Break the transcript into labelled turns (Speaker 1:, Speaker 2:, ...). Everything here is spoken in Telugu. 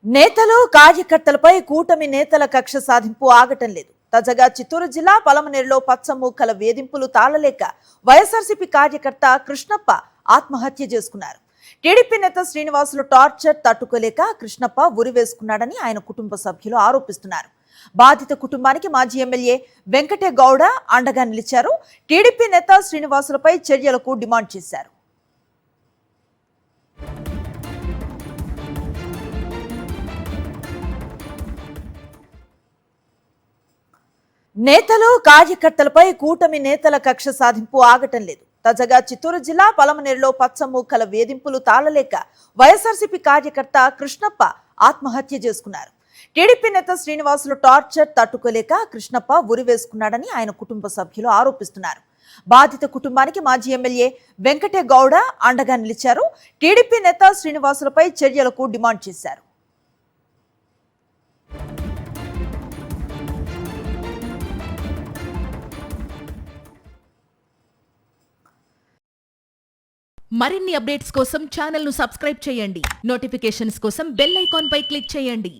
Speaker 1: నేతలు కార్యకర్తలపై కూటమి నేతల కక్ష సాధింపు ఆగటం లేదు. తాజాగా చిత్తూరు జిల్లా పలమనేరులో పచ్చమూకల వేధింపులు తాళలేక వైఎస్ఆర్సీపీ కార్యకర్త కృష్ణప్ప ఆత్మహత్య చేసుకున్నారు. టీడీపీ నేత శ్రీనివాసులు టార్చర్ తట్టుకోలేక కృష్ణప్ప ఉరివేసుకున్నాడని ఆయన కుటుంబ సభ్యులు ఆరోపిస్తున్నారు. బాధిత కుటుంబానికి మాజీ ఎమ్మెల్యే వెంకటే గౌడ అండగా నిలిచారు. టీడీపీ నేత శ్రీనివాసులపై చర్యలకు డిమాండ్ చేశారు. నేతలు కార్యకర్తలపై కూటమి నేతల కక్ష సాధింపు ఆగటం లేదు. తాజాగా చిత్తూరు జిల్లా పలమనేరులో పచ్చమూకల వేధింపులు తాళలేక వైఎస్ఆర్సీపీ కార్యకర్త కృష్ణప్ప ఆత్మహత్య చేసుకున్నారు. టీడీపీ నేత శ్రీనివాసులు టార్చర్ తట్టుకోలేక కృష్ణప్ప ఉరివేసుకున్నాడని ఆయన కుటుంబ సభ్యులు ఆరోపిస్తున్నారు. బాధిత కుటుంబానికి మాజీ ఎమ్మెల్యే వెంకటే గౌడ అండగా నిలిచారు. టీడీపీ నేత శ్రీనివాసులపై చర్యలకు డిమాండ్ చేశారు.
Speaker 2: మరిన్ని అప్డేట్స్ కోసం ఛానల్ ను సబ్స్క్రైబ్ చేయండి. నోటిఫికేషన్స్ కోసం బెల్ ఐకాన్ పై క్లిక్ చేయండి.